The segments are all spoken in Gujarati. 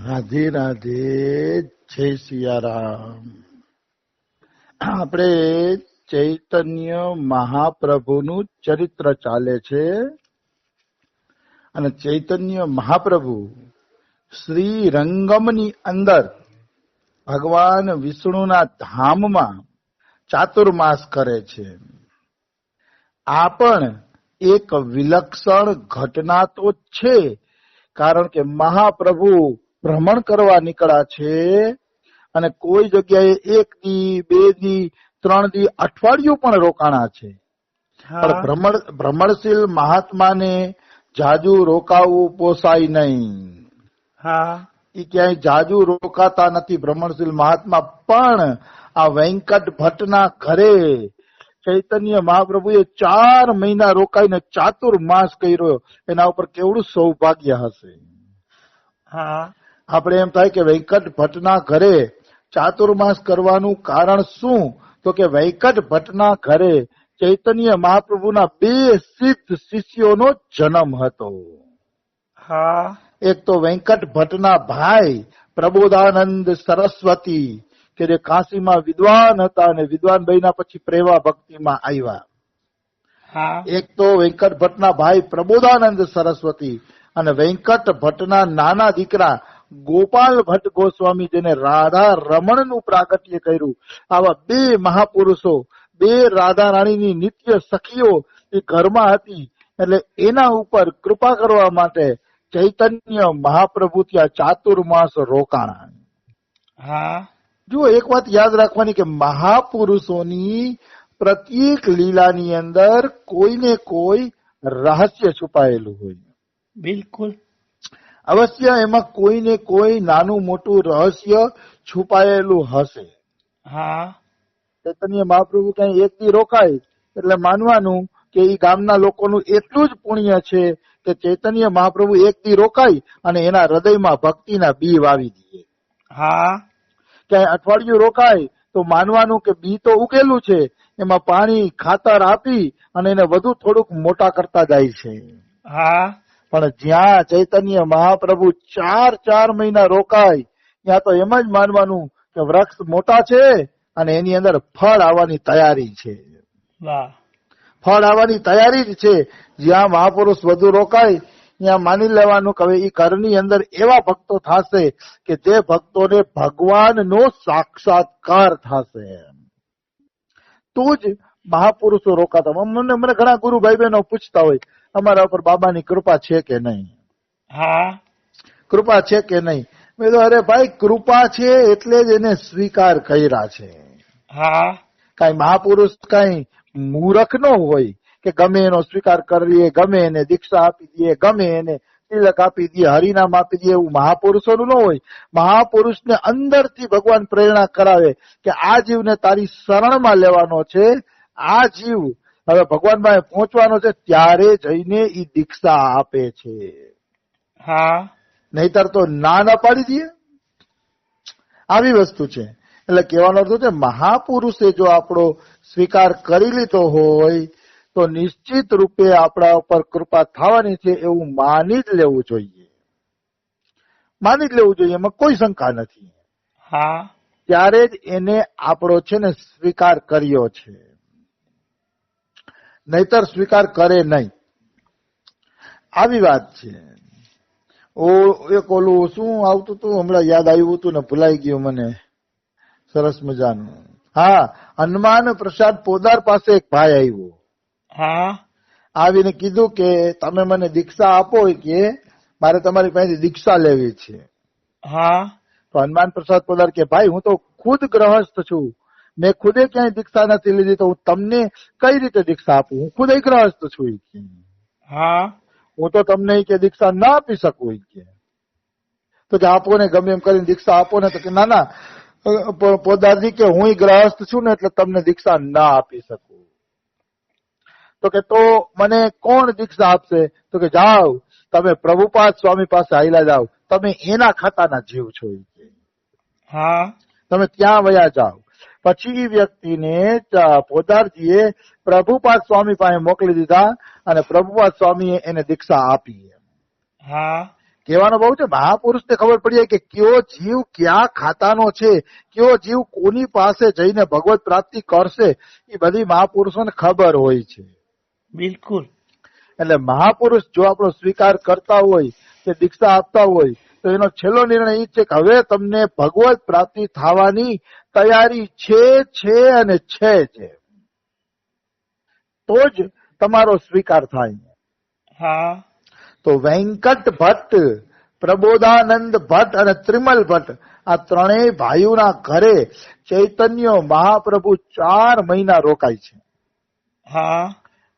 રાધે રાધે, જય સિયારામ. આપણે ચૈતન્ય મહાપ્રભુનું ચરિત્ર ચાલે છે અને ચૈતન્ય મહાપ્રભુ શ્રી રંગમની અંદર ભગવાન વિષ્ણુના ધામમાં ચાતુર્માસ કરે છે. આ પણ એક વિલક્ષણ ઘટના તો છે, કારણ કે મહાપ્રભુ ભ્રમણ કરવા નીકળ્યા છે અને કોઈ જગ્યાએ 1 દી 2 દી 3 દી અઠવાડિયું પણ રોકાણા છે. પણ ભ્રમણશીલ મહાત્માને જાજુ રોકાવું પોસાય નહીં. એ ક્યાંય જાજુ રોકાતા નથી ભ્રમણશીલ મહાત્મા. પણ આ વેંકટ ભટ્ટના ઘરે ચૈતન્ય મહાપ્રભુએ 4 મહિના રોકાઈને ચાતુર્માસ કર્યો. એના ઉપર કેવડું સૌભાગ્ય હશે. આપણે એમ થાય કે વેંકટ ભટ્ટના ઘરે ચાતુર્માસ કરવાનું કારણ શું? તો કે વેંકટ ભટ્ટના ઘરે ચૈતન્ય મહાપ્રભુના 2 સિદ્ધ શિષ્યોનો જન્મ હતો. એક તો વેંકટ ભટ્ટના ભાઈ પ્રબોધાનંદ સરસ્વતી, કે જે કાશીમાં વિદ્વાન હતા અને વિદ્વાન બન્યા પછી પ્રેમા ભક્તિમાં આવ્યા. એક તો વેંકટ ભટ્ટના ભાઈ પ્રબોધાનંદ સરસ્વતી અને વેંકટ ભટ્ટના નાના દીકરા ગોપાલ ભટ્ટ ગોસ્વામી, જેને રાધા રમણનું પ્રાગટ્ય કર્યું. આવા 2 મહાપુરુષો, 2 રાધા રાણીની નિત્ય સખીઓ એ ઘરમાં હતી. એટલે એના ઉપર કૃપા કરવા માટે ચૈતન્ય મહાપ્રભુ ત્યાં ચાતુર્માસ રોકાણા. જો એક વાત યાદ રાખવાની કે મહાપુરુષોની પ્રત્યેક લીલાની અંદર કોઈને કોઈ રહસ્ય છુપાયેલું હોય. બિલકુલ, અવશ્ય એમાં કોઈને કોઈ નાનું મોટું રહસ્ય છુપાયેલું હશે. ચૈતન્ય મહાપ્રભુ ક્યાંય 1 દી રોકાય એટલે માનવાનું કે એ ગામના લોકોનું એટલું જ પુણ્ય છે કે ચૈતન્ય મહાપ્રભુ 1 દી રોકાય અને એના હૃદયમાં ભક્તિના બી વાવી દે. ક્યાંય અઠવાડિયું રોકાય તો માનવાનું કે બી તો ઉગેલું છે, એમાં પાણી ખાતર આપી અને એને વધુ થોડુંક મોટા કરતા જાય છે. પણ જ્યાં ચૈતન્ય મહાપ્રભુ 4 મહિના રોકાય ત્યાં તો એમ જ માનવાનું કે વૃક્ષ મોટા છે અને એની અંદર ફળ આવવાની તૈયારી છે. ફળ આવવાની તૈયારી જ છે. જ્યાં મહાપુરુષ વધુ રોકાય ત્યાં માની લેવાનું કે હવે એ ઘરની અંદર એવા ભક્તો થશે કે જે ભક્તોને ભગવાનનો સાક્ષાત્કાર થશે. તો જ મહાપુરુષો રોકાતા. મને ઘણા ગુરુ ભાઈ બહેનો પૂછતા હોય, અમારા ઉપર બાબાની કૃપા છે કે નહીં? કૃપા છે કે નહીં? મેં તો અરે ભાઈ, કૃપા છે એટલે જ એને સ્વીકાર કર્યા છે. કઈ મહાપુરુષ કઈ મૂર્ખ ન હોય કે ગમે એનો સ્વીકાર કરીએ, ગમે એને દીક્ષા આપી દઈએ, ગમે એને તિલક આપી દઈએ, હરિનામ આપી દઈએ. એવું મહાપુરુષોનું ન હોય. મહાપુરુષને અંદરથી ભગવાન પ્રેરણા કરાવે કે આ જીવને તારી શરણમાં લેવાનો છે. આ જીવ હવે ભગવાનમાં પહોંચવાનો છે, ત્યારે જઈને એ દીક્ષા આપે છે. નહીતર તો ના પાડી દઈએ. આવી વસ્તુ છે. એટલે કહેવાનો અર્થ છે, મહાપુરુષે જો આપણો સ્વીકાર કરી લીધો હોય તો નિશ્ચિત રૂપે આપણા ઉપર કૃપા થવાની છે એવું માની જ લેવું જોઈએ. માની જ લેવું જોઈએ, એમાં કોઈ શંકા નથી. ત્યારે જ એને આપણો છે ને સ્વીકાર કર્યો છે. નહીતર સ્વીકાર કરે નહીં. આવી વાત છે. એક ઓલું શું આવતું હતું, હમણાં યાદ આવ્યું હતું ને ભૂલાઈ ગયું મને, સરસ મજાનું. હનુમાન પ્રસાદ પોદાર પાસે એક ભાઈ આવ્યો. આવીને કીધું કે તમે મને દીક્ષા આપો, કે મારે તમારી પાસે દીક્ષા લેવી છે. તો હનુમાન પ્રસાદ પોદાર કે ભાઈ, હું તો ખુદ ગ્રહસ્થ છું, મેં ખુદે ક્યાંય દીક્ષા નથી લીધી, તો હું તમને કઈ રીતે દીક્ષા આપું? હું ખુદ ગ્રહસ્થ છું. હું તો તમને કે દીક્ષા ના આપી શકું. તો કે આપો ને, ગમે એમ કરીને દીક્ષા આપો ને. તો કે ના ના પોદારજી, કે હું ગ્રહસ્થ છું ને એટલે તમને દીક્ષા ના આપી શકું. તો કે તો મને કોણ દીક્ષા આપશે? તો કે જાઓ તમે પ્રભુપાદ સ્વામી પાસે આયલા જાઓ, તમે એના ખાતાના જીવ છો. તમે ત્યાં વયા જાઓ. પછી વ્યક્તિને પોદારજીએ પ્રભુપાદ સ્વામી પાસે મોકલી દીધા અને પ્રભુપાદ સ્વામીએ એને દીક્ષા આપી. કહેવાનો બહુ છે, મહાપુરુષને ખબર પડી જાય કે કયો જીવ ક્યાં ખાતાનો છે, કયો જીવ કોની પાસે જઈને ભગવત પ્રાપ્તિ કરશે, એ બધી મહાપુરુષોને ખબર હોય છે. બિલકુલ. એટલે મહાપુરુષ જો આપણો સ્વીકાર કરતા હોય કે દીક્ષા આપતા હોય તો એનો છેલ્લો નિર્ણય એ છે કે હવે તમને ભગવત પ્રાપ્તિ થવાની તૈયારી છે અને છે તો જ તમારો સ્વીકાર થાય. હા. તો વેંકટ ભટ્ટ, પ્રબોધાનંદ ભટ્ટ અને ત્રિમલ ભટ્ટ આ ત્રણેય ભાઈઓના ઘરે ચૈતન્ય મહાપ્રભુ 4 મહિના રોકાય છે. હા.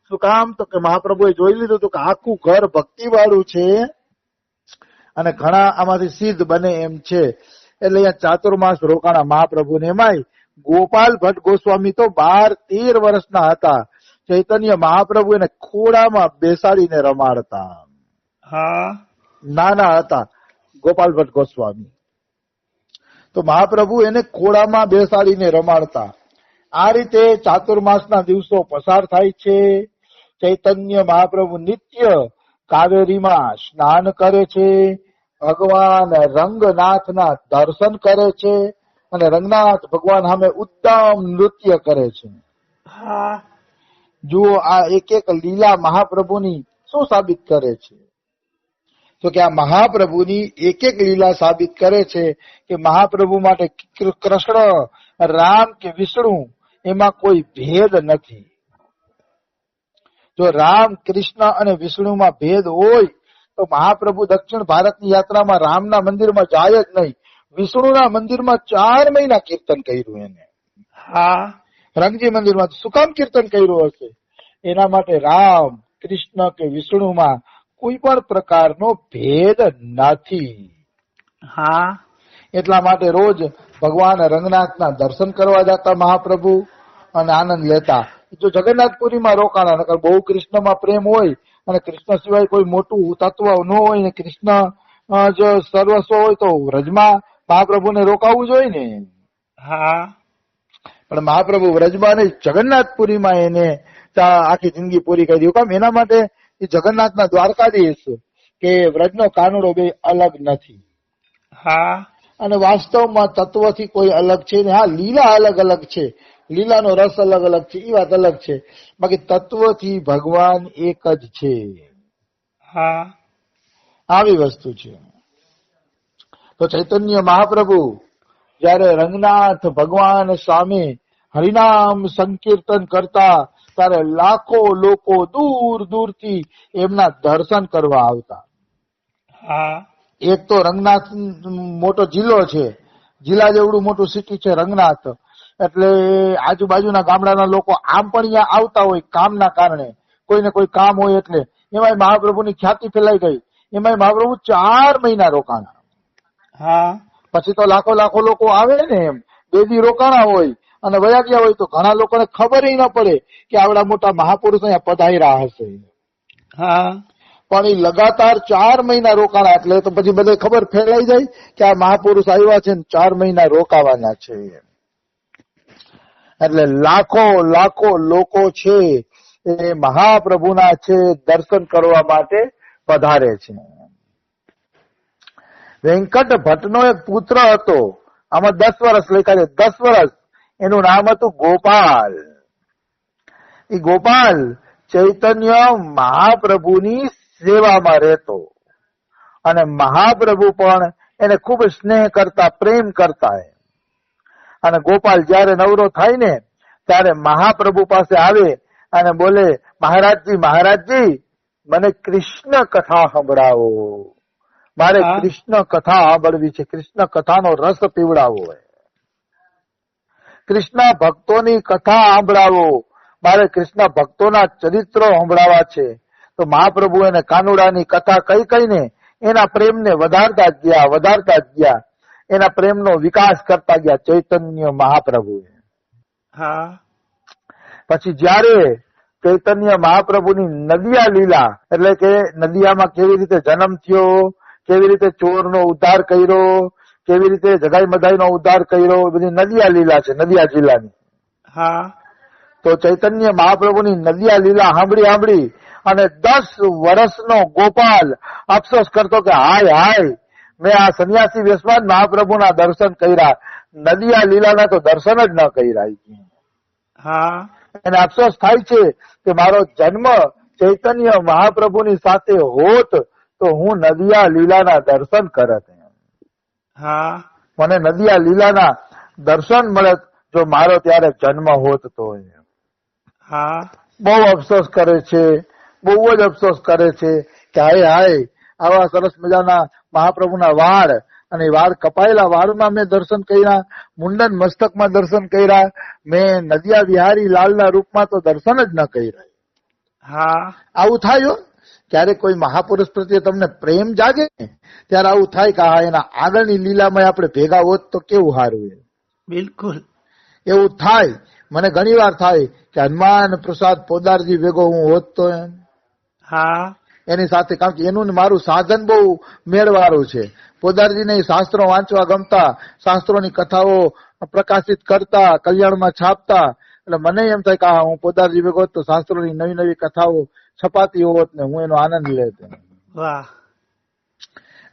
શું કામ? તો કે મહાપ્રભુએ જોઈ લીધું હતું કે આખું ઘર ભક્તિ વાળું છે અને ઘણા આમાંથી સિદ્ધ બને એમ છે, એટલે અહીંયા ચાતુર્માસ રોકાણા મહાપ્રભુને. એમાંય ગોપાલ ભટ્ટ ગોસ્વામી તો 12-13 વર્ષના હતા. ચૈતન્ય મહાપ્રભુ એને ખોડામાં બેસાડીને રમાડતા. હા. નાના હતા ગોપાલ ભટ્ટ ગોસ્વામી, તો મહાપ્રભુ એને ખોડામાં બેસાડીને રમાડતા. આ રીતે ચાતુર્માસના દિવસો પસાર થાય છે. ચૈતન્ય મહાપ્રભુ નિત્ય કાવેરીમાં સ્નાન કરે છે, ભગવાન રંગનાથના દર્શન કરે છે અને રંગનાથ ભગવાન સામે ઉત્તમ નૃત્ય કરે છે. હા. જુઓ આ એક એક લીલા મહાપ્રભુની શું સાબિત કરે છે? તો કે આ મહાપ્રભુની એક એક લીલા સાબિત કરે છે કે મહાપ્રભુ માટે કૃષ્ણ, રામ કે વિષ્ણુ એમાં કોઈ ભેદ નથી. જો રામ, કૃષ્ણ અને વિષ્ણુમાં ભેદ હોય તો મહાપ્રભુ દક્ષિણ ભારતની યાત્રામાં રામના મંદિરમાં જાય જ નહીં. વિષ્ણુના મંદિરમાં 4 મહિના કીર્તન કર્યું એને. હા. રંગજી મંદિરમાં શું કામ કીર્તન કર્યું હશે? એના માટે રામ, કૃષ્ણ કે વિષ્ણુમાં કોઈ પણ પ્રકારનો ભેદ નથી. હા. એટલા માટે રોજ ભગવાન રંગનાથના દર્શન કરવા જતા મહાપ્રભુ અને આનંદ લેતા. જો જગન્નાથપુરીમાં રોકાણા, નકર બહુ કૃષ્ણમાં પ્રેમ હોય અને કૃષ્ણ સિવાય કોઈ મોટું તત્વ ન હોય ને કૃષ્ણ જો સર્વસ્વ હોય તો વ્રજમાં મહાપ્રભુને રોકાવું જોઈએ ને. હા. પણ મહાપ્રભુ વ્રજમાં નહીં, જગન્નાથપુરીમાં એને આખી જિંદગી પૂરી કરી દીધું. કામ? એના માટે એ જગન્નાથના દ્વારકાધીશ કે વ્રજનો કાનુડો બે અલગ નથી. હા. અને વાસ્તવમાં તત્વથી કોઈ અલગ છે ને. હા, લીલા અલગ અલગ છે, લીલાનો રસ અલગ અલગ છે, એ વાત અલગ છે, બાકી તત્વથી ભગવાન એક જ છે. હા. આવી વસ્તુ છે. તો ચૈતન્ય મહાપ્રભુ જયારે રંગનાથ ભગવાન સામે હરિનામ સંકીર્તન કરતા ત્યારે લાખો લોકો દૂર દૂરથી એમના દર્શન કરવા આવતા. હા. એક તો રંગનાથ મોટો જિલ્લો છે, જિલ્લા જેવડું મોટું સિટી છે રંગનાથ, એટલે આજુબાજુના ગામડાના લોકો આમ પણ અહીંયા આવતા હોય કામના કારણે, કોઈને કોઈ કામ હોય એટલે. એમાંય મહાપ્રભુની ખ્યાતિ ફેલાઈ ગઈ, એમાંય મહાપ્રભુ 4 મહિના રોકાણા. હા. પછી તો લાખો લાખો લોકો આવે ને, એમ 2 દી રોકાણા હોય અને વયા ગયા હોય તો ઘણા લોકોને ખબર ન પડે કે આવડા મોટા મહાપુરુષ અહીંયા પધાર્યા હશે. હા. પણ એ લગાતાર 4 મહિના રોકાણા, એટલે તો પછી બધે ખબર ફેલાઈ જાય કે આ મહાપુરુષ આવ્યા છે ને 4 મહિના રોકાવાના છે. એટલે લાખો લાખો લોકો છે એ મહાપ્રભુના છે દર્શન કરવા માટે પધારે છે. વેંકટ ભટ્ટનો એક પુત્ર હતો, આમાં 10 વર્ષ લખ્યા છે, 10 વર્ષ. એનું નામ હતું ગોપાલ. એ ગોપાલ ચૈતન્ય મહાપ્રભુની સેવામાં રહેતો અને મહાપ્રભુ પણ એને ખૂબ સ્નેહ કરતા, પ્રેમ કરતા. અને ગોપાલ જયારે નવરો થાય ને ત્યારે મહાપ્રભુ પાસે આવે અને બોલે, મહારાજજી મહારાજજી મને કૃષ્ણ કથા સંભળાવો, મારે કૃષ્ણ કથા સાંભળવી છે, કૃષ્ણ કથાનો રસ પીવડાવો, કૃષ્ણ ભક્તોની કથા સાંભળાવો, મારે કૃષ્ણ ભક્તોના ચરિત્રો સંભળાવા છે. તો મહાપ્રભુ એને કાનુડાની કથા કઈ કઈને એના પ્રેમને વધારતા જ ગયા, એના પ્રેમનો વિકાસ કરતા ગયા ચૈતન્ય મહાપ્રભુ. હા. પછી જયારે ચૈતન્ય મહાપ્રભુની નદિયા લીલા, એટલે કે નદિયામાં કેવી રીતે જન્મ થયો, કેવી રીતે ચોરનો ઉદ્ધાર કર્યો, કેવી રીતે જગાઈ મધાઈનો ઉદ્ધાર કર્યો, બધી નદિયા લીલા છે, નદિયા જિલ્લાની. હા. તો ચૈતન્ય મહાપ્રભુની નદિયા લીલા સાંભળી અને 10 વર્ષનો ગોપાલ અફસોસ કરતો કે હાય હાય મેં આ સંન્યાસી વેશમાં જ મહાપ્રભુના દર્શન કર્યા, નદિયા લીલાના તો દર્શન જ ન કર્યા. હા એને અફસોસ થાય છે કે મારો જન્મ ચૈતન્ય મહાપ્રભુની સાથે હોત તો હું નદિયા લીલાના દર્શન કરત. હા મને નદિયા લીલાના દર્શન મળત જો મારો ત્યારે જન્મ હોત તો. હા બહુ અફસોસ કરે છે, બહુ જ અફસોસ કરે છે કે હાય હાય આવા સરસ મજાના મહાપ્રભુના વાળ અને વાળ કપાયેલા વાળમાં મેં દર્શન કર્યા, મુંડન મસ્તકમાં દર્શન કર્યા, મેં નદિયા વિહારી લાલના રૂપમાં તો દર્શન જ ન કર્યા. હા આવું થાય હો. ક્યારેક કોઈ મહાપુરુષ પ્રત્યે તમને પ્રેમ જાગે ને ત્યારે આવું થાય કે હા એના આગળની લીલામાં આપણે ભેગા હોત તો કેવું સારું. બિલકુલ એવું થાય. મને ઘણી વાર થાય કે હનુમાન પ્રસાદ પોદારજી ભેગો હું હોત તો એમ. હા એની સાથે, કારણ કે એનું ને મારું સાધન બહુ મેળવાળું છે. પોદારજીને શાસ્ત્રો વાંચવા ગમતા, શાસ્ત્રોની કથાઓ પ્રકાશિત કરતા, કલ્યાણમાં છાપતા. એટલે મને એમ થાય કે હું પોદારજી ભેગો હોત તો શાસ્ત્રોની નવી નવી કથાઓ છપાતી હોત ને હું એનો આનંદ લેતો. વાહ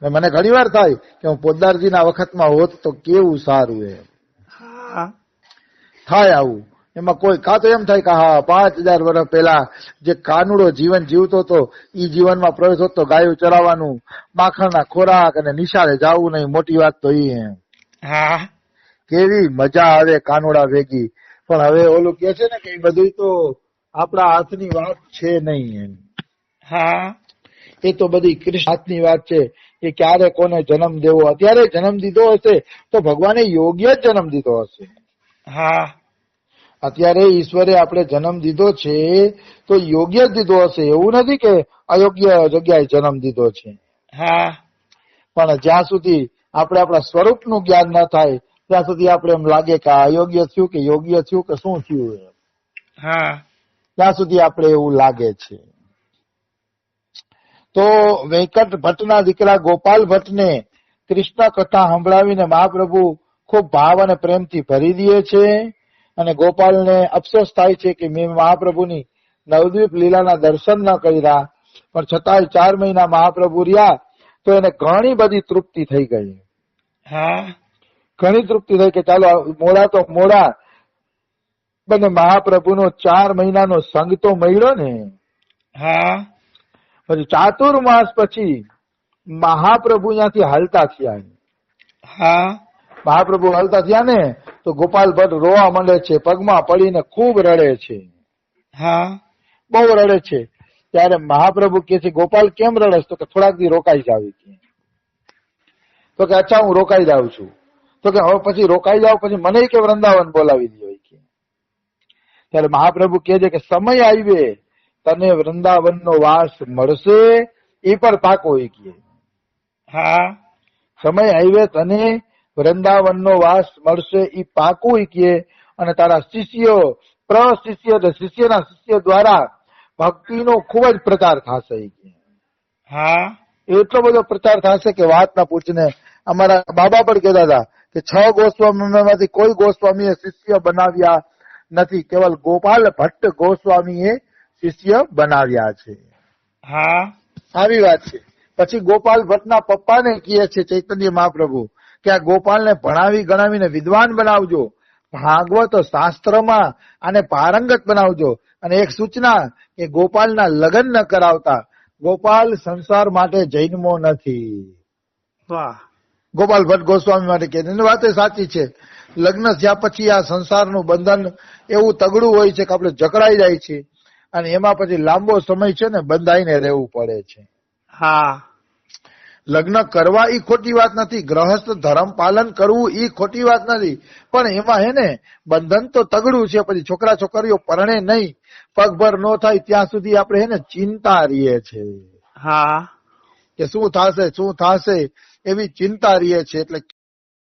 મને ઘણી વાર થાય કે હું પોદારજીના વખતમાં હોત તો કેવું સારું એમ હા થાય. આવું એમાં કોઈ કાં તો એમ થાય કે હા 5000 વર્ષ પહેલા જે કાનુડો જીવન જીવતો હતો એ જીવનમાં પ્રવેશ હોતો, ગાયો ચરાવવાનું, માખણના ખોરાક અને નિશાળે જવું નહીં, મોટી વાત તો એ એમ. હા કેવી મજા આવે કાનુડા ભેગી. પણ હવે ઓલું કે છે ને કે એ બધું તો આપણા હાથની વાત છે નહીં એમ. હા એ તો બધી કૃષ્ણ હાથની વાત છે. એ ક્યારે કોને જન્મ દેવો, અત્યારે જન્મ દીધો હશે તો ભગવાને યોગ્ય જ જન્મ દીધો હશે. હા અત્યારે ઈશ્વરે આપણે જન્મ દીધો છે તો યોગ્ય જ દીધો હશે, એવું નથી કે અયોગ્ય જગ્યાએ જન્મ દીધો છે. હા પણ જ્યાં સુધી આપણે આપણા સ્વરૂપનું જ્ઞાન ન થાય ત્યાં સુધી આપણે એમ લાગે કે આ અયોગ્ય થયું કે યોગ્ય થયું કે શું થયું, હા ત્યાં સુધી આપણે એવું લાગે છે. તો વેંકટ ભટ્ટના દીકરા ગોપાલ ભટ્ટને કૃષ્ણ કથા સંભળાવીને મહાપ્રભુ ખૂબ ભાવ અને પ્રેમથી ભરી દે છે. અને ગોપાલને અફસોસ થાય છે કે મેં મહાપ્રભુની નવદ્વીપ લીલાના દર્શન ન કર્યા, પણ છતાંય 4 મહિના મહાપ્રભુ રહ્યા તો એને ઘણી બધી તૃપ્તિ થઈ ગઈ. હા ઘણી તૃપ્તિ થઈ કે ચાલો મોડા તો મોડા બંને મહાપ્રભુનો 4 મહિનાનો સંગ તો મળ્યો ને. હા પછી ચાતુર્માસ પછી મહાપ્રભુ ત્યાંથી હાલતા થયા. હા મહાપ્રભુ હાલતા થયા ને તો ગોપાલ ભટ્ટ રોવા માંડે છે, પગમાં પડીને ખૂબ રડે છે. હા બહુ રડે છે. ત્યારે મહાપ્રભુ કે છે ગોપાલ કેમ રડે? તો કે થોડાક દી રોકાઈ જાવ. તો કે અચ્છા હું રોકાઈ જાઉં છું. તો કે હવે પછી રોકાઈ જાવ પછી મને કે વૃંદાવન બોલાવી દો. ત્યારે મહાપ્રભુ કહે છે કે સમય આવે તને વૃંદાવનનો વાસ મળશે એ પણ પાકો. હા સમય આવે તને વૃંદાવનનો વાસ મળશે એ પાકું કે, અને તારા શિષ્યો પ્રશિષ્ય શિષ્યના શિષ્ય દ્વારા ભક્તિનો ખૂબ જ પ્રચાર થશે. હા એટલો બધો પ્રચાર થશે કે વાત ના પૂછને. અમારા બાબા પણ કહેતા હતા કે 6 ગોસ્વામીમાંથી કોઈ ગોસ્વામીએ શિષ્ય બનાવ્યા નથી, કેવલ ગોપાલ ભટ્ટ ગોસ્વામીએ શિષ્ય બનાવ્યા છે. હા આવી વાત છે. પછી ગોપાલ ભટ્ટના પપ્પાને કહે છે ચૈતન્ય મહાપ્રભુ કે આ ગોપાલને ભણાવી ગણાવીને વિદ્વાન બનાવજો, ભાગવત શાસ્ત્રમાં આને પારંગત બનાવજો. અને એક સૂચના કે ગોપાલના લગ્ન ન કરાવતા. ગોપાલ સંસાર માટે જન્મો નથી. વાહ ગોપાલ ભટ્ટ ગોસ્વામી માટે કે એની વાત સાચી છે. લગ્ન થયા પછી આ સંસારનું બંધન એવું તગડું હોય છે કે આપણે જકડાઈ જાય છે અને એમાં પછી લાંબો સમય છે ને બંધાઈને રહેવું પડે છે. હા લગ્ન કરવા એ ખોટી વાત નથી, ગ્રહસ્થ ધર્મ પાલન કરવું એ ખોટી વાત નથી, પણ એમાં હે ને બંધન તો તગડું છે. પછી છોકરા છોકરીઓ પરણે નહીં, પગભર ન થાય ત્યાં સુધી આપણે હે ને ચિંતા રહીએ છે. હા કે શું થશે એવી ચિંતા રહીએ છે. એટલે